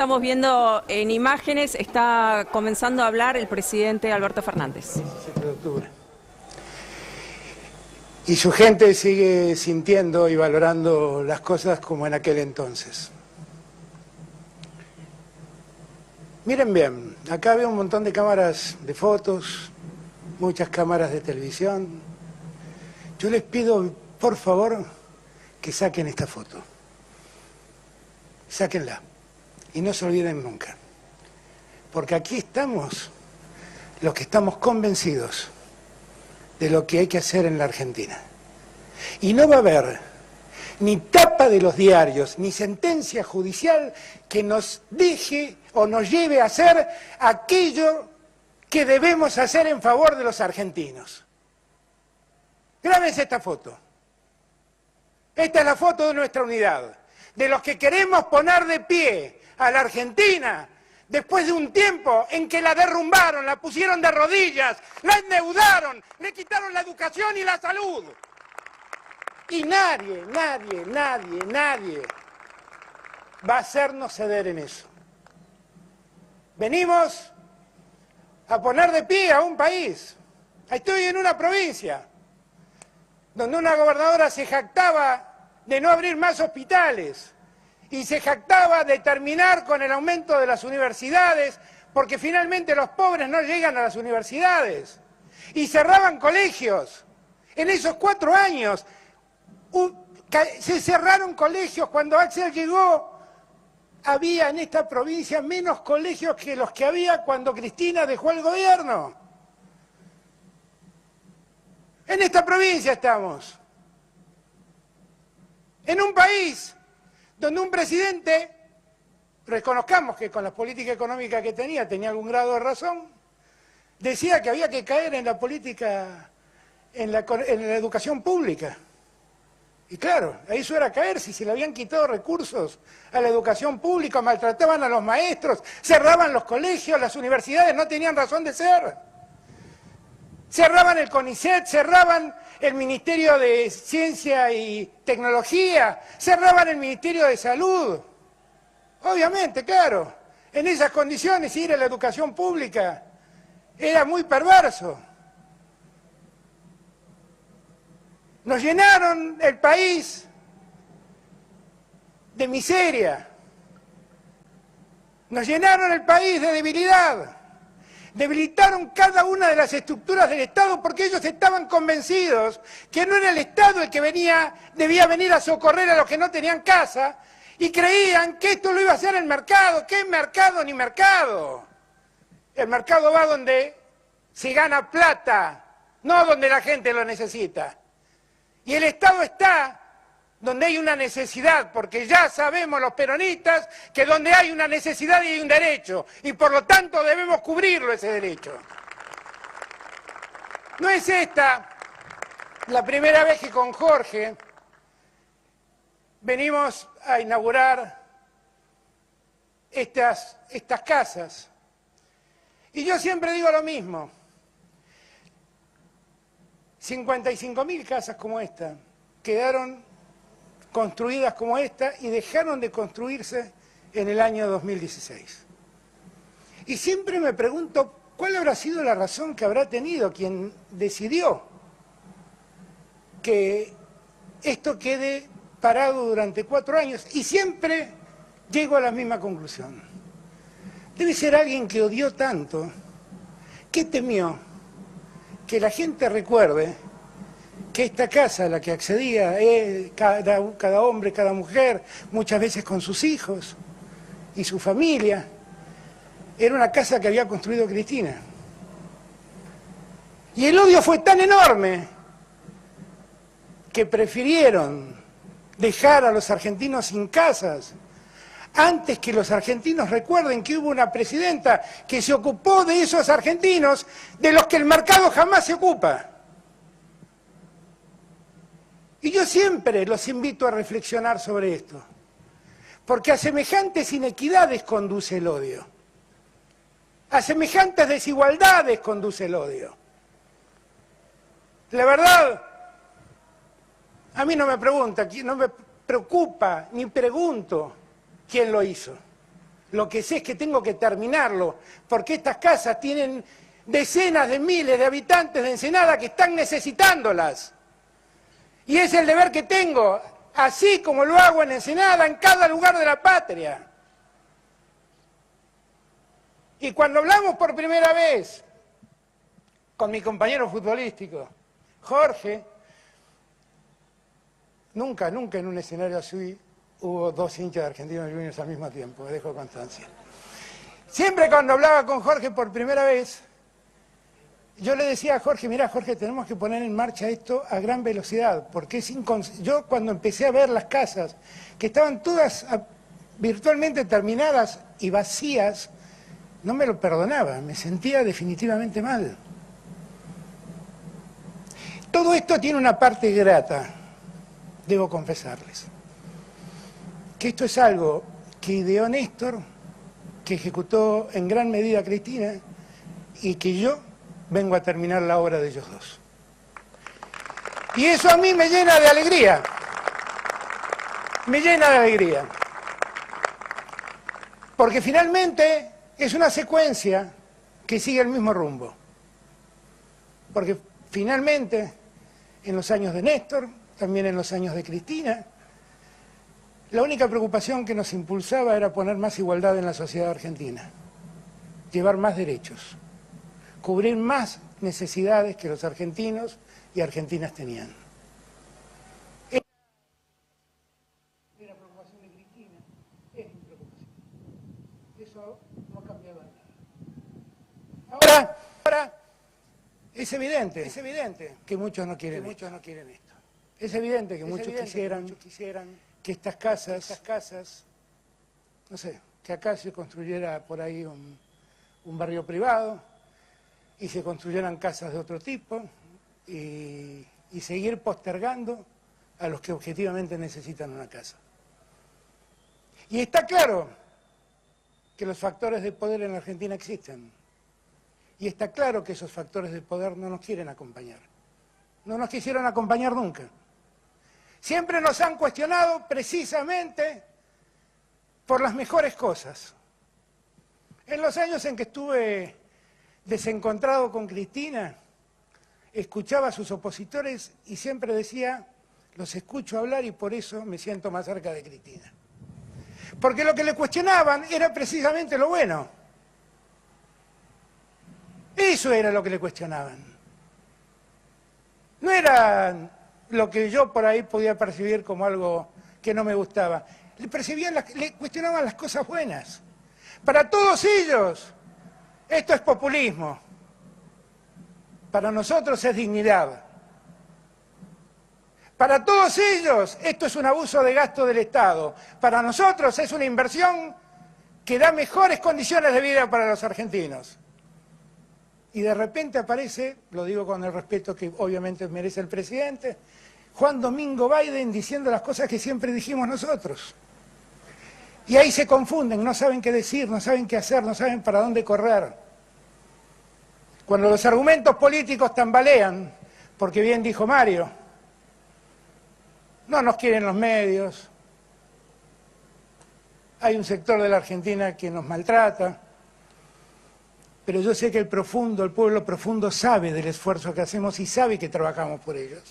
Estamos viendo en imágenes, está comenzando a hablar el presidente Alberto Fernández. 17 de octubre. Y su gente sigue sintiendo y valorando las cosas como en aquel entonces. Miren bien, acá veo un montón de cámaras de fotos, muchas cámaras de televisión. Yo les pido, por favor, que saquen esta foto. Sáquenla. Y no se olviden nunca. Porque aquí estamos los que estamos convencidos de lo que hay que hacer en la Argentina. Y no va a haber ni tapa de los diarios, ni sentencia judicial que nos deje o nos lleve a hacer aquello que debemos hacer en favor de los argentinos. Grábense esta foto. Esta es la foto de nuestra unidad, de los que queremos poner de pie a la Argentina después de un tiempo en que la derrumbaron, la pusieron de rodillas, la endeudaron, le quitaron la educación y la salud. Y nadie va a hacernos ceder en eso. Venimos a poner de pie a un país. Estoy en una provincia donde una gobernadora se jactaba de no abrir más hospitales y se jactaba de terminar con el aumento de las universidades porque finalmente los pobres no llegan a las universidades. Y cerraban colegios. En esos 4 años se cerraron colegios. Cuando Axel llegó, había en esta provincia menos colegios que los que había cuando Cristina dejó el gobierno. En esta provincia estamos. En un país donde un presidente, reconozcamos que con la política económica que tenía algún grado de razón, decía que había que caer en la política, en la educación pública. Y claro, eso era caer si se le habían quitado recursos a la educación pública, maltrataban a los maestros, cerraban los colegios, las universidades no tenían razón de ser. Cerraban el CONICET, cerraban el Ministerio de Ciencia y Tecnología, cerraban el Ministerio de Salud. Obviamente, claro, en esas condiciones ir a la educación pública era muy perverso. Nos llenaron el país de miseria, nos llenaron el país de debilidad, debilitaron cada una de las estructuras del Estado porque ellos estaban convencidos que no era el Estado el que debía venir a socorrer a los que no tenían casa y creían que esto lo iba a hacer el mercado. ¿Qué mercado ni mercado? El mercado va donde se gana plata, no donde la gente lo necesita. Y el Estado está donde hay una necesidad, porque ya sabemos los peronistas que donde hay una necesidad hay un derecho, y por lo tanto debemos cubrirlo ese derecho. No es esta la primera vez que con Jorge venimos a inaugurar estas casas. Y yo siempre digo lo mismo. 55.000 casas como esta quedaron construidas como esta y dejaron de construirse en el año 2016. Y siempre me pregunto cuál habrá sido la razón que habrá tenido quien decidió que esto quede parado durante 4 años. Y siempre llego a la misma conclusión. Debe ser alguien que odió tanto, que temió que la gente recuerde que esta casa a la que accedía cada hombre, cada mujer, muchas veces con sus hijos y su familia, era una casa que había construido Cristina. Y el odio fue tan enorme que prefirieron dejar a los argentinos sin casas antes que los argentinos recuerden que hubo una presidenta que se ocupó de esos argentinos de los que el mercado jamás se ocupa. Y yo siempre los invito a reflexionar sobre esto, porque a semejantes inequidades conduce el odio, a semejantes desigualdades conduce el odio. La verdad, a mí no me preocupa ni pregunto quién lo hizo. Lo que sé es que tengo que terminarlo, porque estas casas tienen decenas de miles de habitantes de Ensenada que están necesitándolas. Y es el deber que tengo, así como lo hago en Ensenada, en cada lugar de la patria. Y cuando hablamos por primera vez con mi compañero futbolístico, Jorge, nunca en un escenario así hubo dos hinchas de Argentinos Juniors al mismo tiempo, me dejo constancia. Siempre cuando hablaba con Jorge por primera vez, yo le decía a Jorge, mirá Jorge, tenemos que poner en marcha esto a gran velocidad, porque es yo cuando empecé a ver las casas, que estaban todas virtualmente terminadas y vacías, no me lo perdonaba, me sentía definitivamente mal. Todo esto tiene una parte grata, debo confesarles. Que esto es algo que ideó Néstor, que ejecutó en gran medida Cristina, y que yo vengo a terminar la obra de ellos dos. Y eso a mí me llena de alegría. Me llena de alegría. Porque finalmente es una secuencia que sigue el mismo rumbo. Porque finalmente, en los años de Néstor, también en los años de Cristina, la única preocupación que nos impulsaba era poner más igualdad en la sociedad argentina, llevar más derechos, cubrir más necesidades que los argentinos y argentinas tenían. Era la preocupación de Cristina, es mi preocupación. Eso no ha cambiado nada. Ahora es evidente que muchos no quieren esto. Es evidente que muchos quisieran que estas casas, no sé, que acá se construyera por ahí un barrio privado y se construyeran casas de otro tipo y seguir postergando a los que objetivamente necesitan una casa. Y está claro que los factores de poder en la Argentina existen. Y está claro que esos factores de poder no nos quieren acompañar. No nos quisieron acompañar nunca. Siempre nos han cuestionado precisamente por las mejores cosas. En los años en que estuve desencontrado con Cristina, escuchaba a sus opositores y siempre decía, los escucho hablar y por eso me siento más cerca de Cristina. Porque lo que le cuestionaban era precisamente lo bueno. Eso era lo que le cuestionaban. No era lo que yo por ahí podía percibir como algo que no me gustaba. Le cuestionaban las cosas buenas. Para todos ellos, esto es populismo. Para nosotros es dignidad. Para todos ellos, esto es un abuso de gasto del Estado. Para nosotros es una inversión que da mejores condiciones de vida para los argentinos. Y de repente aparece, lo digo con el respeto que obviamente merece el presidente, Juan Domingo Biden diciendo las cosas que siempre dijimos nosotros. Y ahí se confunden, no saben qué decir, no saben qué hacer, no saben para dónde correr. Cuando los argumentos políticos tambalean, porque bien dijo Mario, no nos quieren los medios, hay un sector de la Argentina que nos maltrata, pero yo sé que el pueblo profundo sabe del esfuerzo que hacemos y sabe que trabajamos por ellos.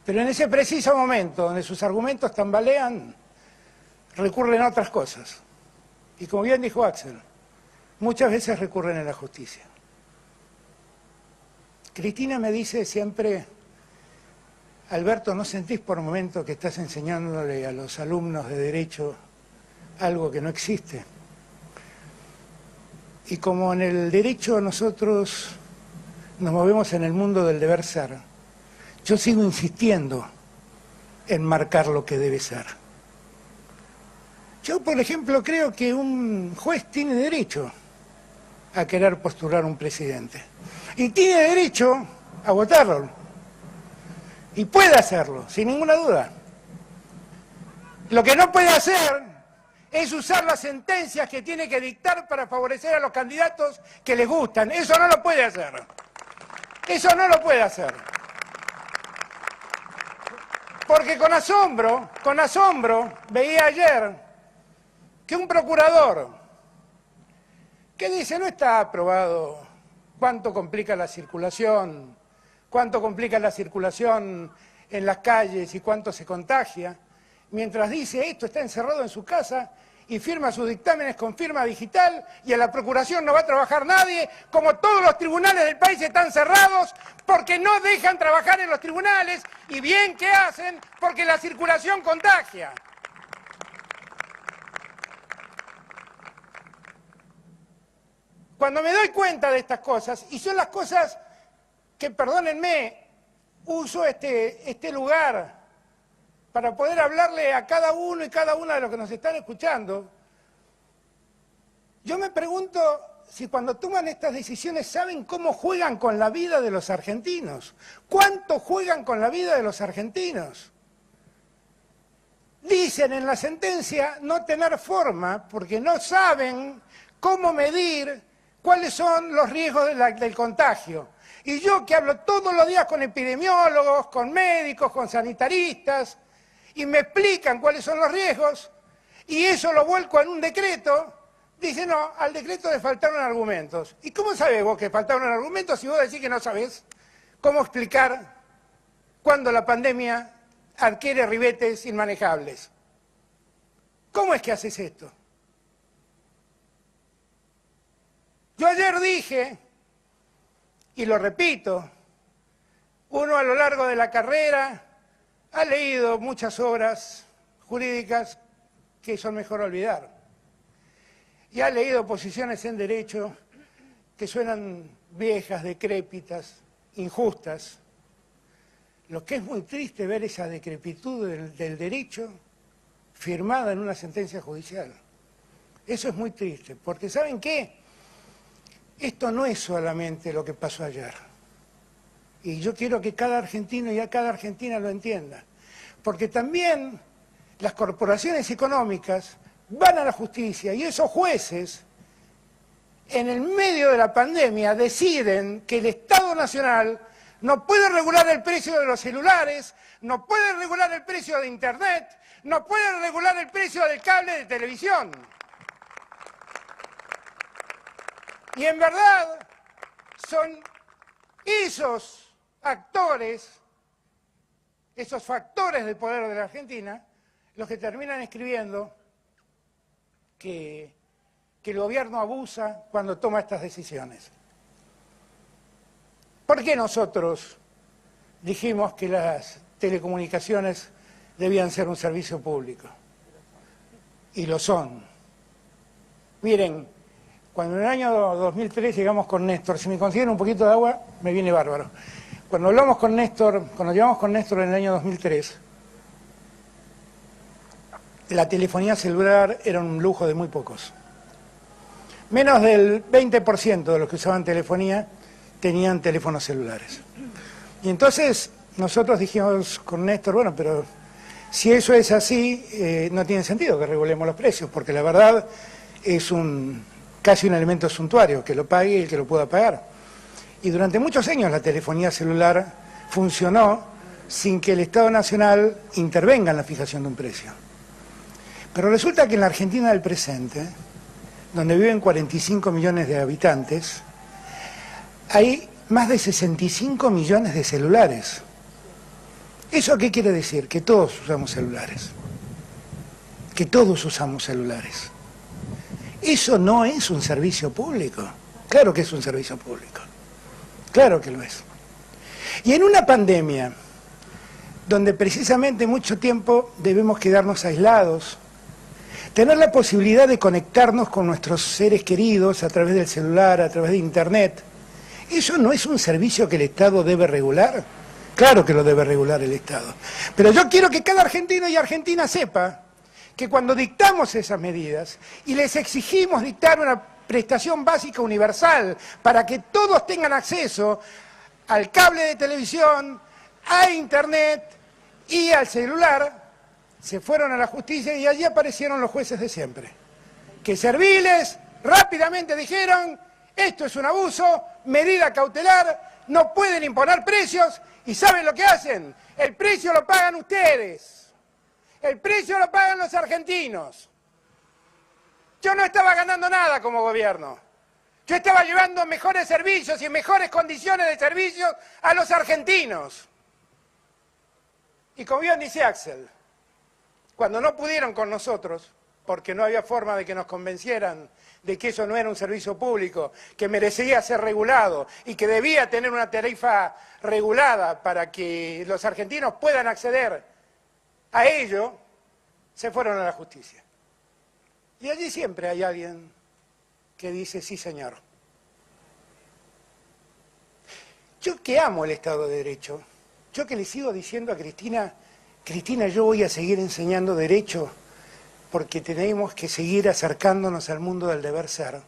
Pero en ese preciso momento, donde sus argumentos tambalean, recurren a otras cosas. Y como bien dijo Axel, muchas veces recurren a la justicia. Cristina me dice siempre, Alberto, ¿no sentís por un momento que estás enseñándole a los alumnos de Derecho algo que no existe? Y como en el derecho nosotros nos movemos en el mundo del deber ser, yo sigo insistiendo en marcar lo que debe ser. Yo, por ejemplo, creo que un juez tiene derecho a querer postular un presidente. Y tiene derecho a votarlo. Y puede hacerlo, sin ninguna duda. Lo que no puede hacer es usar las sentencias que tiene que dictar para favorecer a los candidatos que les gustan. Eso no lo puede hacer. Eso no lo puede hacer. Porque con asombro, veía ayer que un procurador que dice no está aprobado cuánto complica la circulación en las calles y cuánto se contagia, mientras dice esto está encerrado en su casa y firma sus dictámenes con firma digital y en la Procuración no va a trabajar nadie, como todos los tribunales del país están cerrados porque no dejan trabajar en los tribunales y bien que hacen porque la circulación contagia. Cuando me doy cuenta de estas cosas, y son las cosas que, perdónenme, uso este lugar para poder hablarle a cada uno y cada una de los que nos están escuchando, yo me pregunto si cuando toman estas decisiones saben cómo juegan con la vida de los argentinos. ¿Cuánto juegan con la vida de los argentinos? Dicen en la sentencia no tener forma porque no saben cómo medir cuáles son los riesgos del contagio. Y yo que hablo todos los días con epidemiólogos, con médicos, con sanitaristas, y me explican cuáles son los riesgos, y eso lo vuelco en un decreto, dice no, al decreto le faltaron argumentos. ¿Y cómo sabés vos que faltaron argumentos si vos decís que no sabés cómo explicar cuando la pandemia adquiere ribetes inmanejables? ¿Cómo es que haces esto? Yo ayer dije, y lo repito, uno a lo largo de la carrera ha leído muchas obras jurídicas que son mejor olvidar. Y ha leído posiciones en derecho que suenan viejas, decrépitas, injustas. Lo que es muy triste ver esa decrepitud del derecho firmada en una sentencia judicial. Eso es muy triste, porque ¿saben qué? Esto no es solamente lo que pasó ayer. Y yo quiero que cada argentino y a cada argentina lo entienda. Porque también las corporaciones económicas van a la justicia y esos jueces, en el medio de la pandemia, deciden que el Estado Nacional no puede regular el precio de los celulares, no puede regular el precio de Internet, no puede regular el precio del cable de televisión. Y en verdad son esos actores, esos factores del poder de la Argentina, los que terminan escribiendo que el gobierno abusa cuando toma estas decisiones. ¿Por qué nosotros dijimos que las telecomunicaciones debían ser un servicio público? Y lo son. Miren, cuando en el año 2003 llegamos con Néstor, si me consiguen un poquito de agua, me viene bárbaro. Cuando llegamos con Néstor en el año 2003, la telefonía celular era un lujo de muy pocos. Menos del 20% de los que usaban telefonía tenían teléfonos celulares. Y entonces nosotros dijimos con Néstor, bueno, pero si eso es así, no tiene sentido que regulemos los precios, porque la verdad es casi un elemento suntuario, que lo pague el que lo pueda pagar. Y durante muchos años la telefonía celular funcionó sin que el Estado Nacional intervenga en la fijación de un precio. Pero resulta que en la Argentina del presente, donde viven 45 millones de habitantes, hay más de 65 millones de celulares. ¿Eso qué quiere decir? Que todos usamos celulares. Que todos usamos celulares. Eso no es un servicio público. Claro que es un servicio público. Claro que lo es. Y en una pandemia, donde precisamente mucho tiempo debemos quedarnos aislados, tener la posibilidad de conectarnos con nuestros seres queridos a través del celular, a través de Internet, ¿eso no es un servicio que el Estado debe regular? Claro que lo debe regular el Estado. Pero yo quiero que cada argentino y argentina sepa que cuando dictamos esas medidas y les exigimos dictar una prestación básica universal para que todos tengan acceso al cable de televisión, a Internet y al celular, se fueron a la justicia y allí aparecieron los jueces de siempre, que serviles rápidamente dijeron, esto es un abuso, medida cautelar, no pueden imponer precios y ¿saben lo que hacen? El precio lo pagan ustedes. El precio lo pagan los argentinos. Yo no estaba ganando nada como gobierno. Yo estaba llevando mejores servicios y mejores condiciones de servicios a los argentinos. Y como bien dice Axel, cuando no pudieron con nosotros, porque no había forma de que nos convencieran de que eso no era un servicio público, que merecía ser regulado y que debía tener una tarifa regulada para que los argentinos puedan acceder a ello, se fueron a la justicia. Y allí siempre hay alguien que dice, sí señor. Yo que amo el Estado de Derecho, yo que le sigo diciendo a Cristina, Cristina, yo voy a seguir enseñando derecho porque tenemos que seguir acercándonos al mundo del deber ser.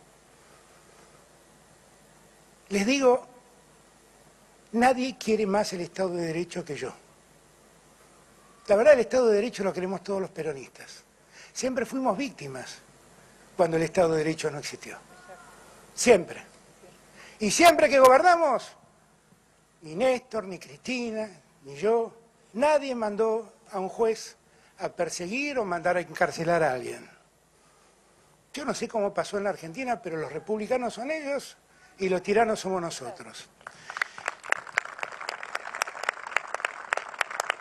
Les digo, nadie quiere más el Estado de Derecho que yo. La verdad, el Estado de Derecho lo queremos todos los peronistas. Siempre fuimos víctimas cuando el Estado de Derecho no existió. Siempre. Y siempre que gobernamos, ni Néstor, ni Cristina, ni yo, nadie mandó a un juez a perseguir o mandar a encarcelar a alguien. Yo no sé cómo pasó en la Argentina, pero los republicanos son ellos y los tiranos somos nosotros.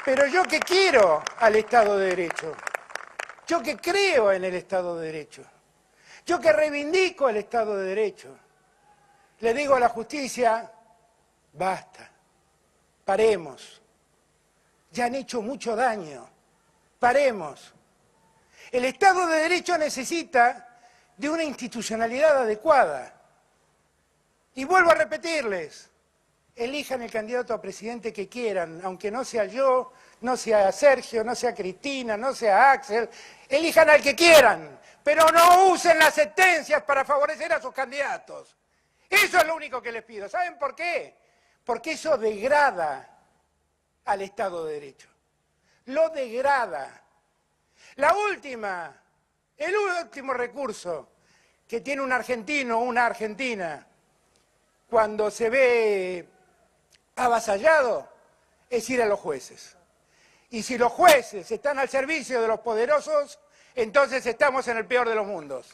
Pero yo que quiero al Estado de Derecho, yo que creo en el Estado de Derecho, yo que reivindico el Estado de Derecho, le digo a la justicia, basta, paremos, ya han hecho mucho daño, paremos. El Estado de Derecho necesita de una institucionalidad adecuada. Y vuelvo a repetirles, elijan el candidato a presidente que quieran, aunque no sea yo, no sea Sergio, no sea Cristina, no sea Axel, elijan al que quieran, pero no usen las sentencias para favorecer a sus candidatos. Eso es lo único que les pido. ¿Saben por qué? Porque eso degrada al Estado de Derecho. Lo degrada. El último recurso que tiene un argentino o una argentina cuando se ve avasallado es ir a los jueces. Y si los jueces están al servicio de los poderosos, entonces estamos en el peor de los mundos.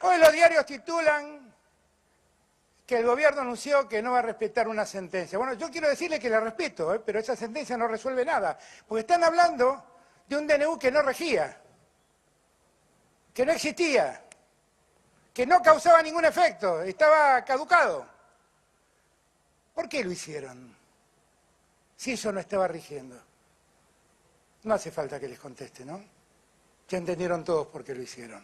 Hoy los diarios titulan que el gobierno anunció que no va a respetar una sentencia. Bueno, yo quiero decirle que la respeto, pero esa sentencia no resuelve nada, porque están hablando de un DNU que no regía, que no existía, que no causaba ningún efecto, estaba caducado. ¿Por qué lo hicieron? Si eso no estaba rigiendo. No hace falta que les conteste, ¿no? Ya entendieron todos por qué lo hicieron.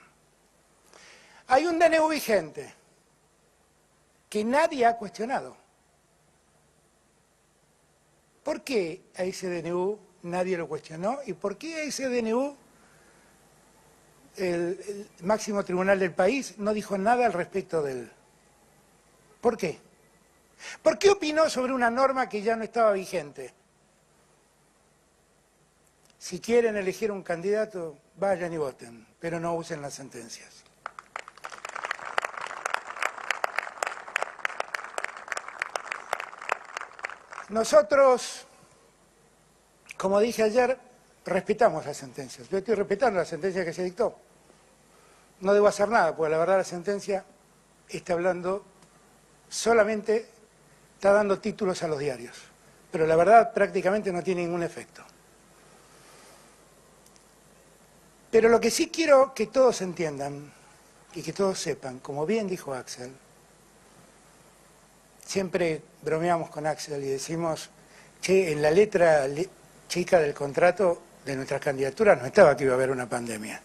Hay un DNU vigente que nadie ha cuestionado. ¿Por qué a ese DNU nadie lo cuestionó? ¿Y por qué a ese DNU el máximo tribunal del país no dijo nada al respecto de él? ¿Por qué? ¿Por qué opinó sobre una norma que ya no estaba vigente? Si quieren elegir un candidato, vayan y voten, pero no usen las sentencias. Nosotros, como dije ayer, respetamos las sentencias. Yo estoy respetando la sentencia que se dictó. No debo hacer nada, porque la verdad la sentencia está hablando solamente, está dando títulos a los diarios. Pero la verdad prácticamente no tiene ningún efecto. Pero lo que sí quiero que todos entiendan y que todos sepan, como bien dijo Axel, siempre bromeamos con Axel y decimos que en la letra chica del contrato de nuestras candidaturas no estaba que iba a haber una pandemia.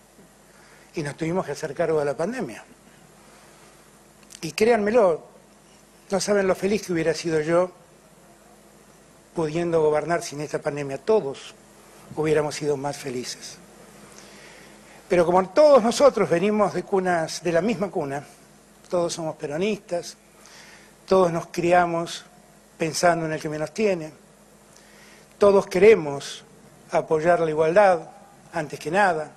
Y nos tuvimos que hacer cargo de la pandemia. Y créanmelo, no saben lo feliz que hubiera sido yo pudiendo gobernar sin esta pandemia. Todos hubiéramos sido más felices. Pero como todos nosotros venimos de la misma cuna, todos somos peronistas, todos nos criamos pensando en el que menos tiene, todos queremos apoyar la igualdad antes que nada.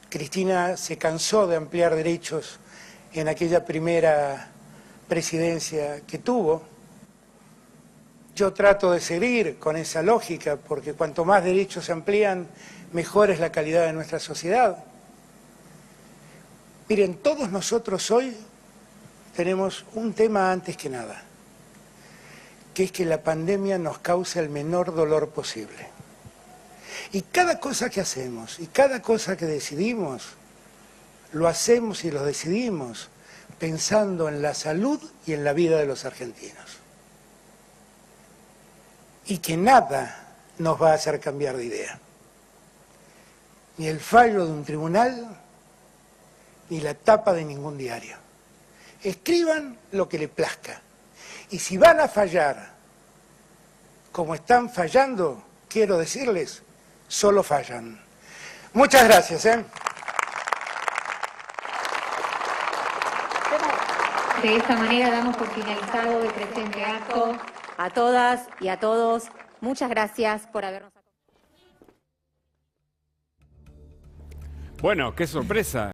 Cristina se cansó de ampliar derechos en aquella primera presidencia que tuvo Yo trato de seguir con esa lógica, porque cuanto más derechos se amplían, mejor es la calidad de nuestra sociedad. Miren, todos nosotros hoy tenemos un tema antes que nada, que es que la pandemia nos cause el menor dolor posible. Y cada cosa que hacemos y cada cosa que decidimos, lo hacemos y lo decidimos pensando en la salud y en la vida de los argentinos. Y que nada nos va a hacer cambiar de idea. Ni el fallo de un tribunal, ni la tapa de ningún diario. Escriban lo que les plazca. Y si van a fallar como están fallando, quiero decirles, solo fallan. Muchas gracias. De esta manera damos por finalizado el presente acto. A todas y a todos, muchas gracias por habernos acompañado. Bueno, qué sorpresa.